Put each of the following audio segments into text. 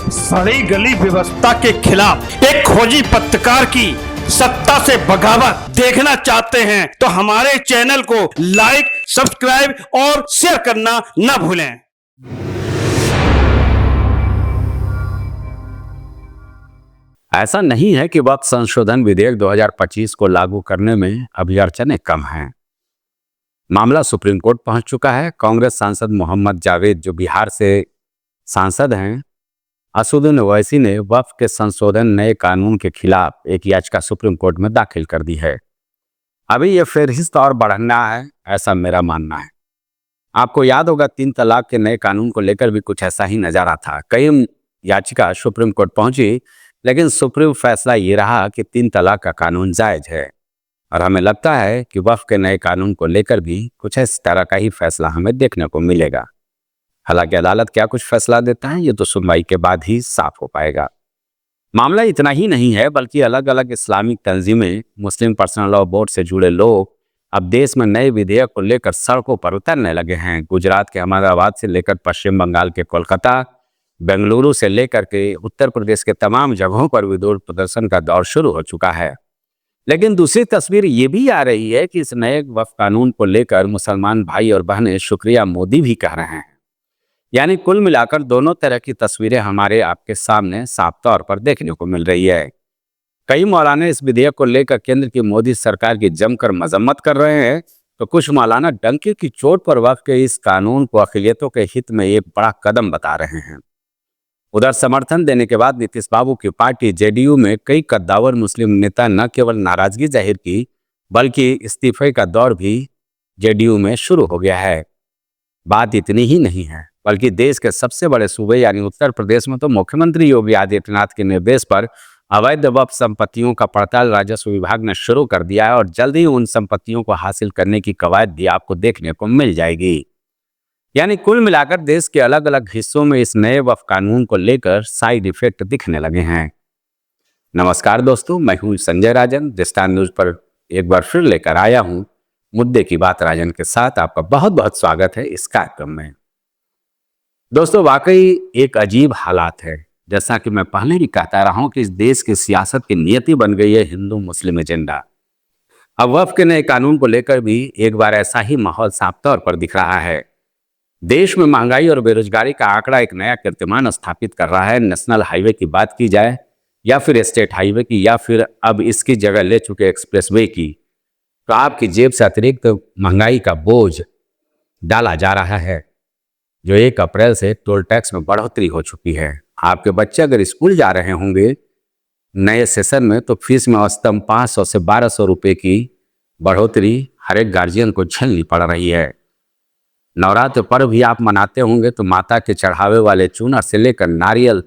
सड़ी गली व्यवस्था के खिलाफ एक खोजी पत्रकार की सत्ता से बगावत देखना चाहते हैं तो हमारे चैनल को लाइक, सब्सक्राइब और शेयर करना न भूलें। ऐसा नहीं है कि वक्त संशोधन विधेयक 2025 को लागू करने में अभी अड़चनें कम हैं। मामला सुप्रीम कोर्ट पहुंच चुका है। कांग्रेस सांसद मोहम्मद जावेद, जो बिहार से सांसद हैं, असदुद्दीन ओवैसी ने वक्फ के संशोधन नए कानून के खिलाफ एक याचिका सुप्रीम कोर्ट में दाखिल कर दी है। अभी ये फहरिस्त और बढ़ना है, ऐसा मेरा मानना है। आपको याद होगा 3 तलाक के नए कानून को लेकर भी कुछ ऐसा ही नजारा था। कई याचिका सुप्रीम कोर्ट पहुंची, लेकिन सुप्रीम फैसला ये रहा कि 3 तलाक का कानून जायज है। और हमें लगता है कि वक्फ के नए कानून को लेकर भी कुछ इस तरह का ही फैसला हमें देखने को मिलेगा। हालांकि अदालत क्या कुछ फैसला देता है, ये तो सुनवाई के बाद ही साफ हो पाएगा। मामला इतना ही नहीं है, बल्कि अलग अलग इस्लामिक तंजीमें, मुस्लिम पर्सनल लॉ बोर्ड से जुड़े लोग अब देश में नए विधेयक को लेकर सड़कों पर उतरने लगे हैं। गुजरात के अहमदाबाद से लेकर पश्चिम बंगाल के कोलकाता, बेंगलुरु से लेकर के उत्तर प्रदेश के तमाम जगहों पर विरोध प्रदर्शन का दौर शुरू हो चुका है। लेकिन दूसरी तस्वीर ये भी आ रही है कि इस नए वक्फ कानून को लेकर मुसलमान भाई और बहनें शुक्रिया मोदी भी कह रहे हैं। यानी कुल मिलाकर दोनों तरह की तस्वीरें हमारे आपके सामने साफ तौर पर देखने को मिल रही है। कई मौलाना इस विधेयक को लेकर केंद्र की मोदी सरकार की जमकर मजम्मत कर रहे हैं, तो कुछ मौलाना डंके की चोट पर वक्फ के इस कानून को अक़लियतों के हित में एक बड़ा कदम बता रहे हैं। उधर समर्थन देने के बाद नीतीश बाबू की पार्टी जेडीयू में कई कद्दावर मुस्लिम नेता न केवल नाराजगी जाहिर की, बल्कि इस्तीफे का दौर भी जेडीयू में शुरू हो गया है। बात इतनी ही नहीं है, बल्कि देश के सबसे बड़े सूबे यानी उत्तर प्रदेश में तो मुख्यमंत्री योगी आदित्यनाथ के निर्देश पर अवैध वक्फ संपत्तियों का पड़ताल राजस्व विभाग ने शुरू कर दिया है और जल्द ही उन संपत्तियों को हासिल करने की कवायद भी आपको देखने को मिल जाएगी। यानी कुल मिलाकर देश के अलग अलग हिस्सों में इस नए वक्फ कानून को लेकर साइड इफेक्ट दिखने लगे हैं। नमस्कार दोस्तों, मैं हूं संजय राजन। स्टार न्यूज पर एक बार फिर लेकर आया हूं मुद्दे की बात राजन के साथ। आपका बहुत बहुत स्वागत है इस कार्यक्रम में। दोस्तों, वाकई एक अजीब हालात है। जैसा कि मैं पहले भी कहता रहा हूं कि इस देश की सियासत की नियति बन गई है हिंदू मुस्लिम एजेंडा। अब वक्फ के नए कानून को लेकर भी एक बार ऐसा ही माहौल साफ तौर पर दिख रहा है। देश में महंगाई और बेरोजगारी का आंकड़ा एक नया कीर्तिमान स्थापित कर रहा है। नेशनल हाईवे की बात की जाए या फिर स्टेट हाईवे की या फिर अब इसकी जगह ले चुके एक्सप्रेसवे की, तो आपकी जेब से अतिरिक्त महंगाई का बोझ डाला जा रहा है। जो 1 अप्रैल से टोल टैक्स में बढ़ोतरी हो चुकी है। आपके बच्चे अगर स्कूल जा रहे होंगे नए सेशन में, तो फीस में औसतन 500 से 1200 रुपये की बढ़ोतरी हर एक गार्जियन को झेलनी पड़ रही है। नवरात्र पर्व भी आप मनाते होंगे तो माता के चढ़ावे वाले चूना से लेकर नारियल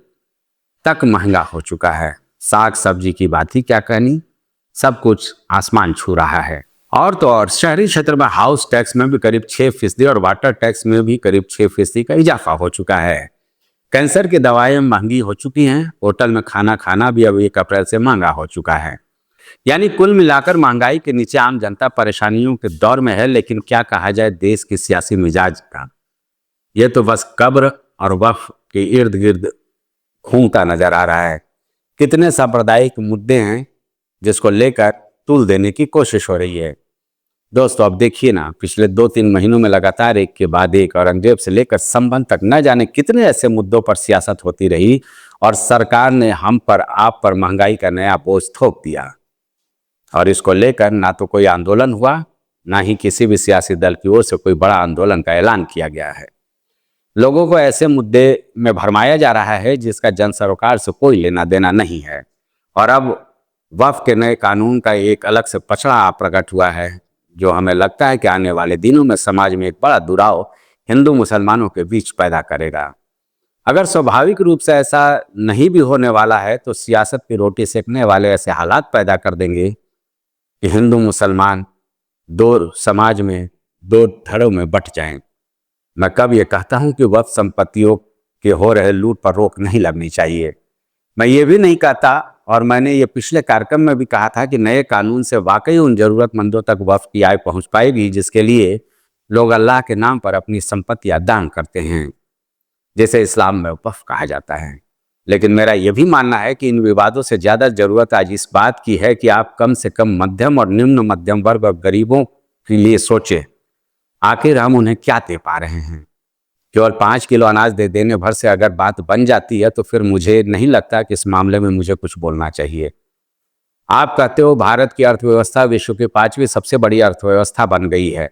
तक महंगा हो चुका है। साग सब्जी की बात ही क्या कहनी, सब कुछ आसमान छू रहा है। और तो और शहरी क्षेत्र में हाउस टैक्स में भी करीब 6% और वाटर टैक्स में भी करीब 6% का इजाफा हो चुका है। कैंसर की दवाएं महंगी हो चुकी हैं। होटल में खाना खाना भी अब 1 अप्रैल से महंगा हो चुका है। यानी कुल मिलाकर महंगाई के नीचे आम जनता परेशानियों के दौर में है। लेकिन क्या कहा जाए देश की सियासी मिजाज का, यह तो बस कब्र और वक्फ के इर्द गिर्द घूमता नजर आ रहा है। कितने सांप्रदायिक मुद्दे हैं जिसको लेकर तूल देने की कोशिश हो रही है। दोस्तों, अब देखिए ना, पिछले 2-3 महीनों में लगातार एक के बाद एक औरंगजेब से लेकर संबंध तक न जाने कितने ऐसे मुद्दों पर सियासत होती रही और सरकार ने हम पर आप पर महंगाई का नया बोझ थोप दिया। और इसको लेकर ना तो कोई आंदोलन हुआ, ना ही किसी भी सियासी दल की ओर से कोई बड़ा आंदोलन का ऐलान किया गया है। लोगों को ऐसे मुद्दे में भरमाया जा रहा है जिसका जन सरोकार से कोई लेना देना नहीं है। और अब वक्फ के नए कानून का एक अलग से पछड़ा प्रकट हुआ है, जो हमें लगता है कि आने वाले दिनों में समाज में एक बड़ा दुराव हिंदू मुसलमानों के बीच पैदा करेगा। अगर स्वाभाविक रूप से ऐसा नहीं भी होने वाला है, तो सियासत की रोटी सेकने वाले ऐसे हालात पैदा कर देंगे कि हिंदू मुसलमान दो समाज में 2 धड़ों में बंट जाएं। मैं कब ये कहता हूं कि वक्फ संपत्तियों के हो रहे लूट पर रोक नहीं लगनी चाहिए। मैं ये भी नहीं कहता, और मैंने ये पिछले कार्यक्रम में भी कहा था, कि नए कानून से वाकई उन जरूरतमंदों तक वक्फ की आय पहुंच पाएगी जिसके लिए लोग अल्लाह के नाम पर अपनी संपत्तियां दान करते हैं, जैसे इस्लाम में वक्फ कहा जाता है। लेकिन मेरा यह भी मानना है कि इन विवादों से ज्यादा जरूरत आज इस बात की है कि आप कम से कम मध्यम और निम्न मध्यम वर्ग और गरीबों के लिए सोचें। आखिर हम उन्हें क्या दे पा रहे हैं? केवल 5 किलो अनाज दे देने भर से अगर बात बन जाती है तो फिर मुझे नहीं लगता कि इस मामले में मुझे कुछ बोलना चाहिए। आप कहते हो भारत की अर्थव्यवस्था विश्व की 5वीं सबसे बड़ी अर्थव्यवस्था बन गई है,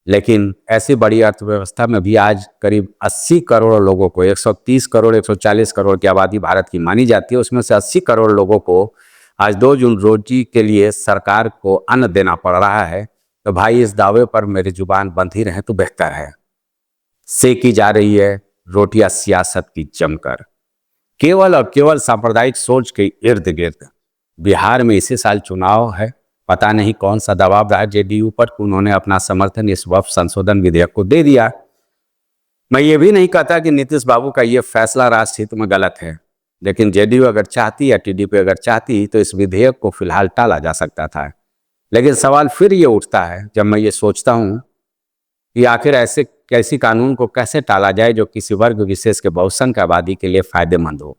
लेकिन ऐसी बड़ी अर्थव्यवस्था में भी आज करीब 80 करोड़ लोगों को, 130 करोड़ 140 करोड़ की आबादी भारत की मानी जाती है, उसमें से 80 करोड़ लोगों को आज 2 जून रोजी के लिए सरकार को अन्न देना पड़ रहा है। तो भाई इस दावे पर मेरी जुबान बंद ही रहे तो बेहतर है। सेकी जा रही है रोटियां सियासत की जमकर, केवल और केवल सांप्रदायिक सोच के इर्द गिर्द। बिहार में इसी साल चुनाव है, पता नहीं कौन सा दबाव रहा जेडीयू पर, उन्होंने अपना समर्थन इस वक्फ संशोधन विधेयक को दे दिया। मैं ये भी नहीं कहता कि नीतीश बाबू का ये फैसला राष्ट्र हित में गलत है, लेकिन जेडीयू अगर चाहती या टीडीपी अगर चाहती तो इस विधेयक को फिलहाल टाला जा सकता था। लेकिन सवाल फिर ये उठता है जब मैं ये सोचता हूँ कि आखिर ऐसे कैसी कानून को कैसे टाला जाए जो किसी वर्ग विशेष के बहुसंख्यक आबादी के लिए फायदेमंद हो।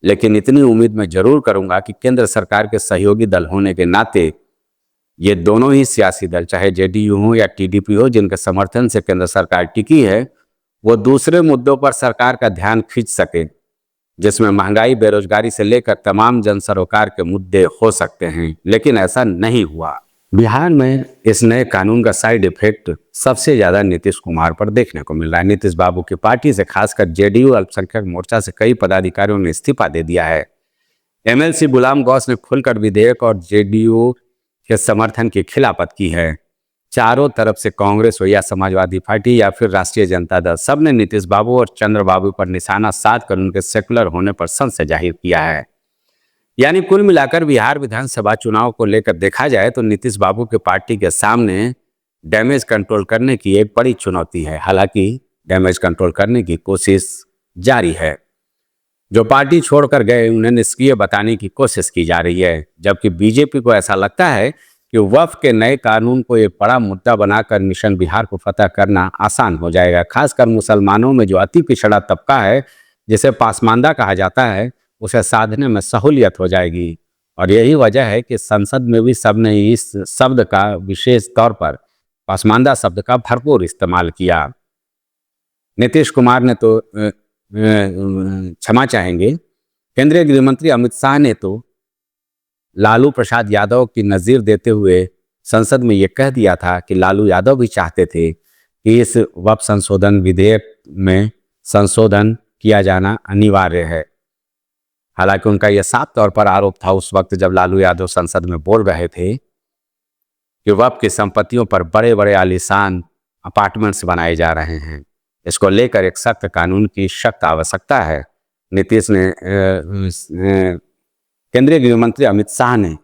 लेकिन इतनी उम्मीद मैं जरूर करूंगा कि केंद्र सरकार के सहयोगी दल होने के नाते ये दोनों ही सियासी दल, चाहे जेडीयू हो या टीडीपी हो, जिनके समर्थन से केंद्र सरकार टिकी है, वो दूसरे मुद्दों पर सरकार का ध्यान खींच सके, जिसमें महंगाई, बेरोजगारी से लेकर तमाम जन सरोकार के मुद्दे हो सकते हैं। लेकिन ऐसा नहीं हुआ। बिहार में इस नए कानून का साइड इफेक्ट सबसे ज्यादा नीतीश कुमार पर देखने को मिल रहा है। नीतीश बाबू की पार्टी से, खासकर जेडीयू अल्पसंख्यक मोर्चा से कई पदाधिकारियों ने इस्तीफा दे दिया है। एमएलसी गुलाम गौस ने खुलकर विधेयक और जेडीयू के समर्थन की खिलाफत की है। चारों तरफ से कांग्रेस हो या समाजवादी पार्टी या फिर राष्ट्रीय जनता दल, सबने नीतीश बाबू और चंद्रबाबू पर निशाना साधकर उनके सेकुलर होने पर संशय जाहिर किया है। यानी कुल मिलाकर बिहार विधानसभा चुनाव को लेकर देखा जाए तो नीतीश बाबू की पार्टी के सामने डैमेज कंट्रोल करने की एक बड़ी चुनौती है। हालांकि डैमेज कंट्रोल करने की कोशिश जारी है। जो पार्टी छोड़कर गए उन्हें निष्क्रिय बताने की कोशिश की जा रही है, जबकि बीजेपी को ऐसा लगता है कि वक्फ के नए कानून को एक बड़ा मुद्दा बनाकर मिशन बिहार को फतह करना आसान हो जाएगा। खासकर मुसलमानों में जो अति पिछड़ा तबका है, जिसे पासमानदा कहा जाता है, उसे साधने में सहूलियत हो जाएगी। और यही वजह है कि संसद में भी सबने इस शब्द का, विशेष तौर पर पासमानदा शब्द का भरपूर इस्तेमाल किया। नीतीश कुमार ने तो क्षमा चाहेंगे, केंद्रीय गृह मंत्री अमित शाह ने तो लालू प्रसाद यादव की नज़ीर देते हुए संसद में ये कह दिया था कि लालू यादव भी चाहते थे कि इस वक्फ संशोधन विधेयक में संशोधन किया जाना अनिवार्य है। हालांकि उनका यह साफ तौर पर आरोप था उस वक्त जब लालू यादव संसद में बोल रहे थे कि वक्फ की संपत्तियों पर बड़े बड़े आलीशान अपार्टमेंट्स बनाए जा रहे हैं। इसको लेकर एक सख्त कानून की सख्त आवश्यकता है। नीतीश ने केंद्रीय गृह मंत्री अमित शाह ने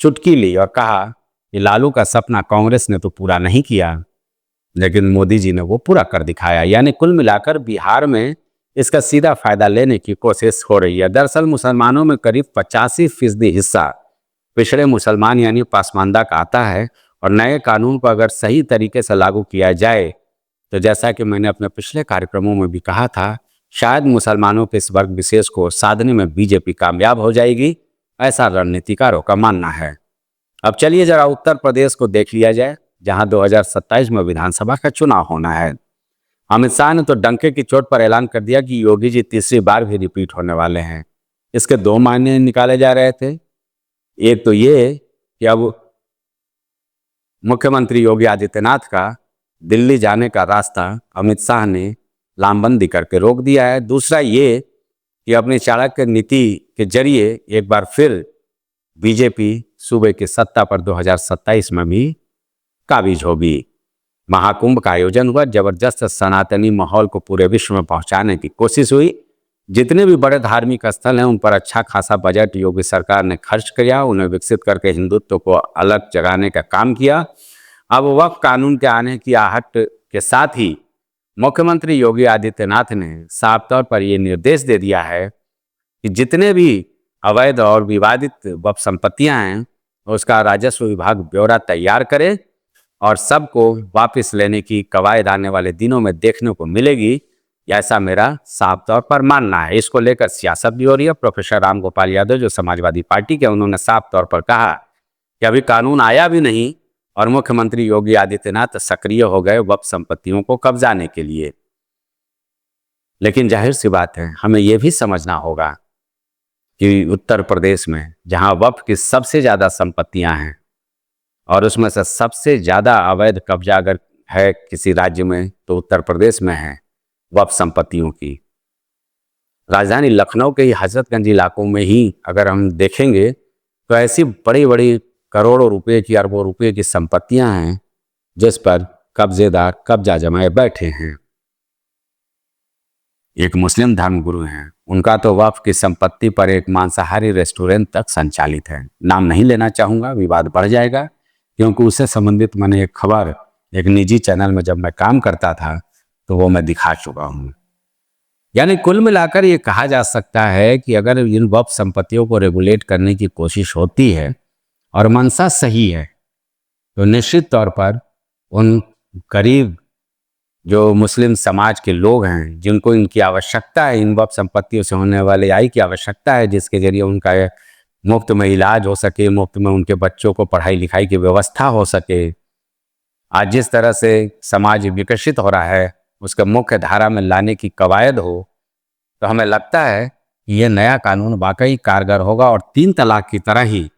चुटकी ली और कहा कि लालू का सपना कांग्रेस ने तो पूरा नहीं किया, लेकिन मोदी जी ने वो पूरा कर दिखाया। यानी कुल मिलाकर बिहार में इसका सीधा फायदा लेने की कोशिश हो रही है। दरअसल मुसलमानों में करीब 85% हिस्सा पिछड़े मुसलमान यानी पासमानदा का आता है। और नए कानून को अगर सही तरीके से लागू किया जाए तो जैसा कि मैंने अपने पिछले कार्यक्रमों में भी कहा था, शायद मुसलमानों के इस वर्ग विशेष को साधने में बीजेपी कामयाब हो जाएगी, ऐसा रणनीतिकारों का मानना है। अब चलिए जरा उत्तर प्रदेश को देख लिया जाए, जहां 2027 में विधानसभा का चुनाव होना है। अमित शाह ने तो डंके की चोट पर ऐलान कर दिया कि योगी जी तीसरी बार भी रिपीट होने वाले हैं। इसके 2 मायने निकाले जा रहे थे। एक तो ये कि अब मुख्यमंत्री योगी आदित्यनाथ का दिल्ली जाने का रास्ता अमित शाह ने लामबंदी करके रोक दिया है। दूसरा ये कि अपनी चाणक्य नीति के जरिए एक बार फिर बीजेपी सूबे की सत्ता पर 2027 में भी काबिज होगी। महाकुंभ का आयोजन हुआ, जबरदस्त सनातनी माहौल को पूरे विश्व में पहुंचाने की कोशिश हुई। जितने भी बड़े धार्मिक स्थल हैं उन पर अच्छा खासा बजट योगी सरकार ने खर्च किया, उन्हें विकसित करके हिंदुत्व को अलग जगाने का काम किया। अब वक्फ कानून के आने की आहट के साथ ही मुख्यमंत्री योगी आदित्यनाथ ने साफ तौर पर यह निर्देश दे दिया है कि जितने भी अवैध और विवादित वक्फ संपत्तियां हैं उसका राजस्व विभाग ब्यौरा तैयार करे और सबको वापस लेने की कवायद आने वाले दिनों में देखने को मिलेगी। ऐसा मेरा साफ तौर पर मानना है। इसको लेकर सियासत भी हो रही है। प्रोफेसर राम गोपाल यादव जो समाजवादी पार्टी के, उन्होंने साफ तौर पर कहा कि अभी कानून आया भी नहीं और मुख्यमंत्री योगी आदित्यनाथ सक्रिय हो गए वक्फ संपत्तियों को कब्जाने के लिए। लेकिन जाहिर सी बात है, हमें यह भी समझना होगा कि उत्तर प्रदेश में जहां वक्फ की सबसे ज्यादा संपत्तियां हैं और उसमें से सबसे ज्यादा अवैध कब्जा अगर है किसी राज्य में तो उत्तर प्रदेश में है वक्फ संपत्तियों की। राजधानी लखनऊ के ही हजरतगंज इलाकों में ही अगर हम देखेंगे तो ऐसी बड़ी बड़ी करोड़ों रुपए की, अरबों रुपए की संपत्तियां हैं जिस पर कब्जेदार कब्जा जमाए बैठे हैं। एक मुस्लिम धर्मगुरु हैं, उनका तो वक्फ की संपत्ति पर एक मांसाहारी रेस्टोरेंट तक संचालित है। नाम नहीं लेना चाहूंगा, विवाद बढ़ जाएगा, क्योंकि उससे संबंधित मैंने एक खबर एक निजी चैनल में जब मैं काम करता था तो वो मैं दिखा चुका हूं। यानी कुल मिलाकर ये कहा जा सकता है कि अगर इन वक्फ संपत्तियों को रेगुलेट करने की कोशिश होती है और मंशा सही है तो निश्चित तौर पर उन गरीब जो मुस्लिम समाज के लोग हैं जिनको इनकी आवश्यकता है, इन वक्फ संपत्तियों से होने वाले आय की आवश्यकता है, जिसके जरिए उनका मुफ्त में इलाज हो सके, मुफ्त में उनके बच्चों को पढ़ाई लिखाई की व्यवस्था हो सके। आज जिस तरह से समाज विकसित हो रहा है उसके मुख्य धारा में लाने की कवायद हो, तो हमें लगता है कि यह नया कानून वाकई कारगर होगा। और 3 तलाक की तरह ही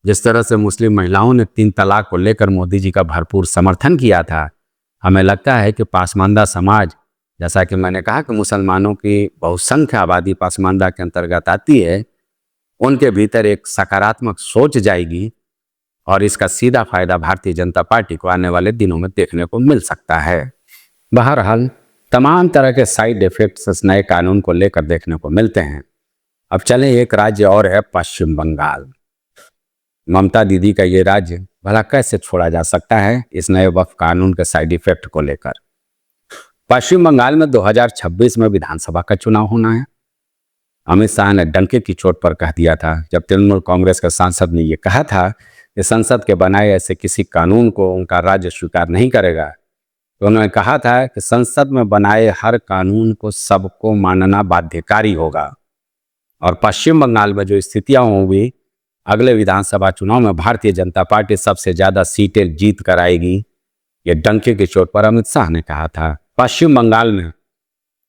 जिस तरह से मुस्लिम महिलाओं ने 3 तलाक को लेकर मोदी जी का भरपूर समर्थन किया था, हमें लगता है कि पासमानदा समाज, जैसा कि मैंने कहा कि मुसलमानों की बहुसंख्य आबादी पासमानदा के अंतर्गत आती है, उनके भीतर एक सकारात्मक सोच जाएगी और इसका सीधा फायदा भारतीय जनता पार्टी को आने वाले दिनों में देखने को मिल सकता है। बहरहाल तमाम तरह के साइड इफेक्ट्स इस नए कानून को लेकर देखने को मिलते हैं। अब चलें, एक राज्य और है पश्चिम बंगाल। ममता दीदी का ये राज्य भला कैसे छोड़ा जा सकता है इस नए वक्फ कानून के साइड इफेक्ट को लेकर। पश्चिम बंगाल में 2026 में विधानसभा का चुनाव होना है। अमित शाह ने डंके की चोट पर कह दिया था, जब तृणमूल कांग्रेस के सांसद ने यह कहा था कि संसद के बनाए ऐसे किसी कानून को उनका राज्य स्वीकार नहीं करेगा, तो उन्होंने कहा था कि संसद में बनाए हर कानून को सबको मानना बाध्यकारी होगा। और पश्चिम बंगाल में जो स्थितियां होंगी, अगले विधानसभा चुनाव में भारतीय जनता पार्टी सबसे ज्यादा सीटें जीत कर आएगी, ये डंके की चोट पर अमित शाह ने कहा था। पश्चिम बंगाल में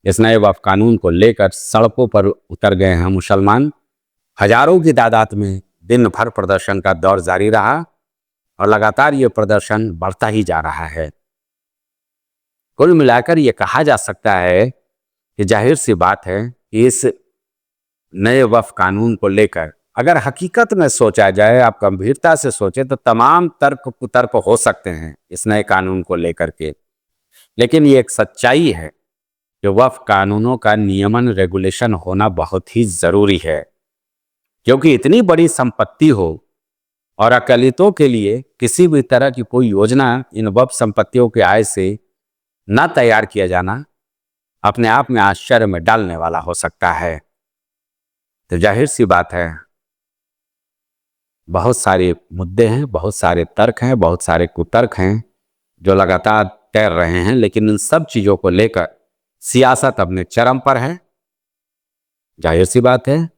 इस नए वक्फ कानून को लेकर सड़कों पर उतर गए हैं मुसलमान। हजारों की तादाद में दिन भर प्रदर्शन का दौर जारी रहा और लगातार ये प्रदर्शन बढ़ता ही जा रहा है। कुल मिलाकर ये कहा जा सकता है कि जाहिर सी बात है कि इस नए वक्फ कानून को लेकर अगर हकीकत में सोचा जाए, आप गंभीरता से सोचे, तो तमाम तर्क कुतर्क हो सकते हैं इस नए कानून को लेकर के। लेकिन ये एक सच्चाई है कि वक्फ कानूनों का नियमन रेगुलेशन होना बहुत ही जरूरी है, क्योंकि इतनी बड़ी संपत्ति हो और अकालितों के लिए किसी भी तरह की कोई योजना इन वक्फ संपत्तियों के आय से न तैयार किया जाना अपने आप में आश्चर्य में डालने वाला हो सकता है। तो जाहिर सी बात है, बहुत सारे मुद्दे हैं, बहुत सारे तर्क हैं, बहुत सारे कुतर्क हैं जो लगातार तैर रहे हैं, लेकिन इन सब चीजों को लेकर सियासत अपने चरम पर है। जाहिर सी बात है,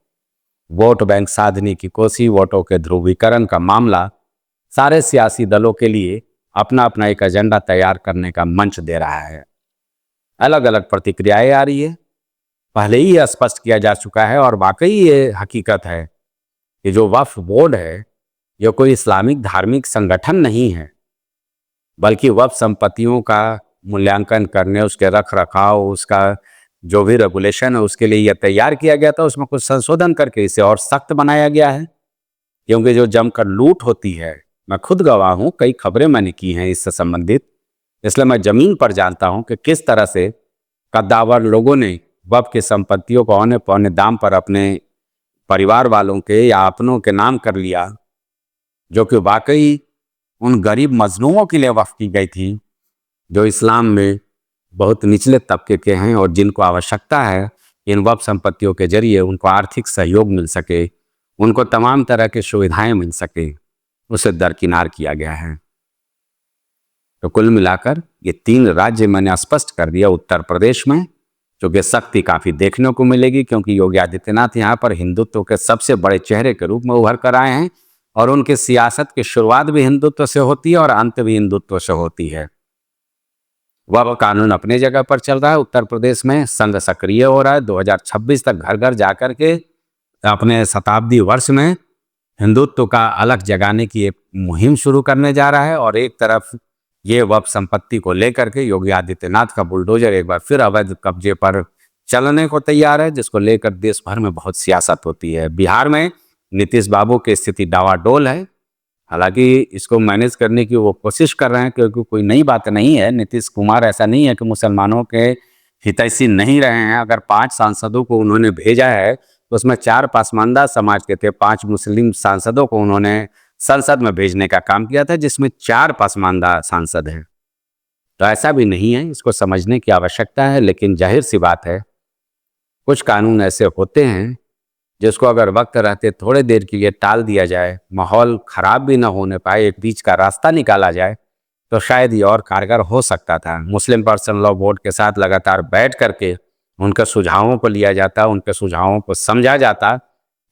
वोट बैंक साधने की कोशिश, वोटों के ध्रुवीकरण का मामला सारे सियासी दलों के लिए अपना अपना एक एजेंडा तैयार करने का मंच दे रहा है। अलग अलग प्रतिक्रियाएं आ रही है। पहले ही स्पष्ट किया जा चुका है और वाकई ये हकीकत है कि जो वक्फ बोर्ड है ये कोई इस्लामिक धार्मिक संगठन नहीं है, बल्कि वक्फ संपत्तियों का मूल्यांकन करने, उसके रख रखाव, उसका जो भी रेगुलेशन है उसके लिए यह तैयार किया गया था। उसमें कुछ संशोधन करके इसे और सख्त बनाया गया है, क्योंकि जो जमकर लूट होती है, मैं खुद गवाह हूं, कई खबरें मैंने की हैं इससे संबंधित, इसलिए मैं जमीन पर जानता हूं कि किस तरह से कद्दावर लोगों ने वक्फ की संपत्तियों को औने पौने दाम पर अपने परिवार वालों के या अपनों के नाम कर लिया, जो कि वाकई उन गरीब मजलूमों के लिए वक्फ की गई थी जो इस्लाम में बहुत निचले तबके के हैं और जिनको आवश्यकता है इन वक्फ संपत्तियों के जरिए उनको आर्थिक सहयोग मिल सके, उनको तमाम तरह की सुविधाएं मिल सके, उसे दरकिनार किया गया है। तो कुल मिलाकर ये 3 राज्य मैंने स्पष्ट कर दिया, उत्तर प्रदेश में चूंकि शक्ति काफी देखने को मिलेगी, क्योंकि योगी आदित्यनाथ यहाँ पर हिंदुत्व के सबसे बड़े चेहरे के रूप में उभर कर आए हैं और उनकी सियासत की शुरुआत भी हिंदुत्व से होती है और अंत भी हिंदुत्व से होती है। वह कानून अपने जगह पर चल रहा है। उत्तर प्रदेश में संघ सक्रिय हो रहा है। 2026 तक घर घर जाकर के अपने शताब्दी वर्ष में हिंदुत्व का अलग जगाने की एक मुहिम शुरू करने जा रहा है और एक तरफ ये वक्फ संपत्ति को लेकर के योगी आदित्यनाथ का बुलडोजर एक बार फिर अवैध कब्जे पर चलने को तैयार है, जिसको लेकर देश भर में बहुत सियासत होती है। बिहार में नीतीश बाबू की स्थिति डावाडोल है। हालांकि इसको मैनेज करने की वो कोशिश कर रहे हैं, क्योंकि कोई नई बात नहीं है। नीतीश कुमार ऐसा नहीं है कि मुसलमानों के हितैषी नहीं रहे हैं। अगर 5 सांसदों को उन्होंने भेजा है तो उसमें 4 पसमानदा समाज के थे, 5 मुस्लिम सांसदों को उन्होंने संसद में भेजने का काम किया था, जिसमें 4 पसमानदा सांसद हैं। तो ऐसा भी नहीं है, इसको समझने की आवश्यकता है। लेकिन जाहिर सी बात है, कुछ कानून ऐसे होते हैं जिसको अगर वक्त रहते थोड़े देर के लिए टाल दिया जाए, माहौल खराब भी ना होने पाए, एक बीच का रास्ता निकाला जाए, तो शायद ये और कारगर हो सकता था। मुस्लिम पर्सनल लॉ बोर्ड के साथ लगातार बैठ करके उनके सुझावों को लिया जाता, उनके सुझावों को समझा जाता,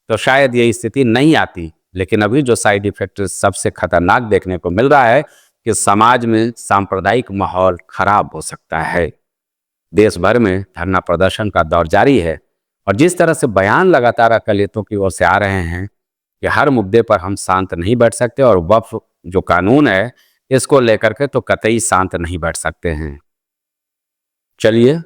तो शायद ये स्थिति नहीं आती। लेकिन अभी जो साइड इफेक्ट सबसे खतरनाक देखने को मिल रहा है कि समाज में सांप्रदायिक माहौल खराब हो सकता है। देश भर में धरना प्रदर्शन का दौर जारी है और जिस तरह से बयान लगातार अकलियतों की ओर से आ रहे हैं कि हर मुद्दे पर हम शांत नहीं बैठ सकते, और वक्फ जो कानून है इसको लेकर के तो कतई शांत नहीं बैठ सकते हैं। चलिए,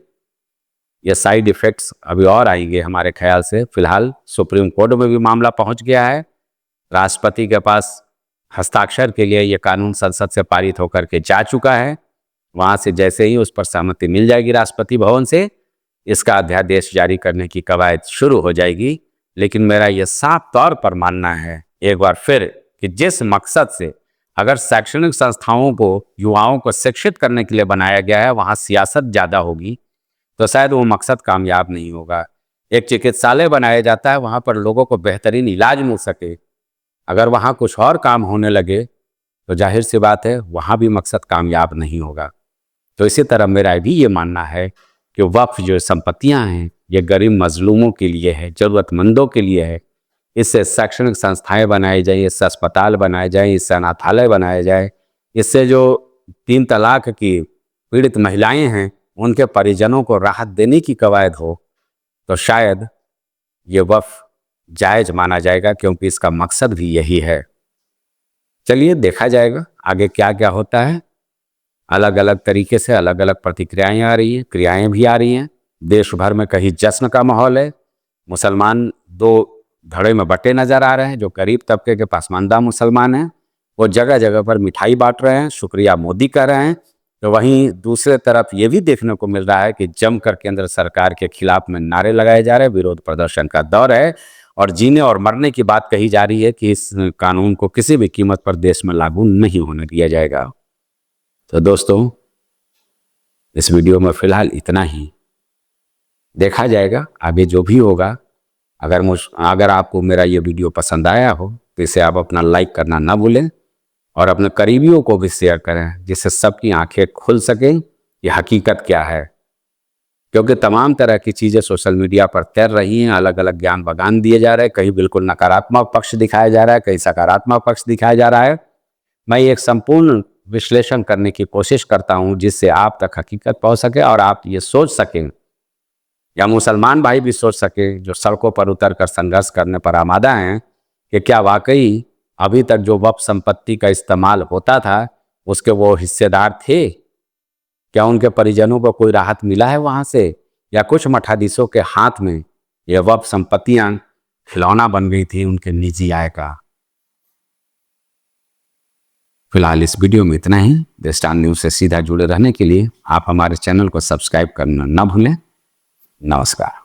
ये साइड इफेक्ट्स अभी और आएंगे हमारे ख्याल से। फिलहाल सुप्रीम कोर्ट में भी मामला पहुंच गया है। राष्ट्रपति के पास हस्ताक्षर के लिए ये कानून संसद से पारित होकर के जा चुका है। वहां से जैसे ही उस पर सहमति मिल जाएगी राष्ट्रपति भवन से, इसका अध्यादेश जारी करने की कवायद शुरू हो जाएगी। लेकिन मेरा यह साफ तौर पर मानना है एक बार फिर कि जिस मकसद से अगर शैक्षणिक संस्थाओं को युवाओं को शिक्षित करने के लिए बनाया गया है, वहाँ सियासत ज़्यादा होगी तो शायद वो मकसद कामयाब नहीं होगा। एक चिकित्सालय बनाया जाता है, वहाँ पर लोगों को बेहतरीन इलाज मिल सके, अगर वहाँ कुछ और काम होने लगे तो जाहिर सी बात है वहाँ भी मकसद कामयाब नहीं होगा। तो इसी तरह मेरा भी ये मानना है कि वक्फ जो संपत्तियां हैं ये गरीब मजलूमों के लिए है, ज़रूरतमंदों के लिए है। इससे शैक्षणिक संस्थाएं बनाई जाए, इससे अस्पताल बनाए जाए, इससे अनाथालय बनाए जाए, इससे जो 3 तलाक की पीड़ित महिलाएं हैं उनके परिजनों को राहत देने की कवायद हो, तो शायद ये वक्फ जायज़ माना जाएगा, क्योंकि इसका मकसद भी यही है। चलिए, देखा जाएगा आगे क्या क्या होता है। अलग अलग तरीके से अलग अलग प्रतिक्रियाएं आ रही हैं, क्रियाएं भी आ रही हैं। देश भर में कहीं जश्न का माहौल है। मुसलमान 2 धड़े में बटे नजर आ रहे हैं। जो गरीब तबके के पसमानदा मुसलमान हैं वो जगह जगह पर मिठाई बांट रहे हैं, शुक्रिया मोदी कर रहे हैं। तो वहीं दूसरे तरफ ये भी देखने को मिल रहा है कि जमकर केंद्र सरकार के खिलाफ में नारे लगाए जा रहे हैं, विरोध प्रदर्शन का दौर है और जीने और मरने की बात कही जा रही है कि इस कानून को किसी भी कीमत पर देश में लागू नहीं होने दिया जाएगा। तो दोस्तों, इस वीडियो में फिलहाल इतना ही। देखा जाएगा आगे जो भी होगा। अगर आपको मेरा ये वीडियो पसंद आया हो तो इसे आप अपना लाइक करना ना भूलें और अपने करीबियों को भी शेयर करें, जिससे सबकी आंखें खुल सकें ये हकीकत क्या है। क्योंकि तमाम तरह की चीज़ें सोशल मीडिया पर तैर रही हैं, अलग अलग ज्ञान बयान दिए जा रहे हैं, कहीं बिल्कुल नकारात्मक पक्ष दिखाया जा रहा है, कहीं सकारात्मक पक्ष दिखाया जा रहा है। मैं एक संपूर्ण विश्लेषण करने की कोशिश करता हूं, जिससे आप तक हकीकत पहुंच सके और आप ये सोच सकें, या मुसलमान भाई भी सोच सके जो सड़कों पर उतर कर संघर्ष करने पर आमादा हैं, कि क्या वाकई अभी तक जो वक्फ संपत्ति का इस्तेमाल होता था उसके वो हिस्सेदार थे? क्या उनके परिजनों को कोई राहत मिला है वहां से, या कुछ मठाधीशों के हाथ में ये वक्फ संपत्तियां खिलौना बन गई थी उनके निजी आय का? फिलहाल इस वीडियो में इतना ही। द स्टार न्यूज से सीधा जुड़े रहने के लिए आप हमारे चैनल को सब्सक्राइब करना ना भूलें। नमस्कार।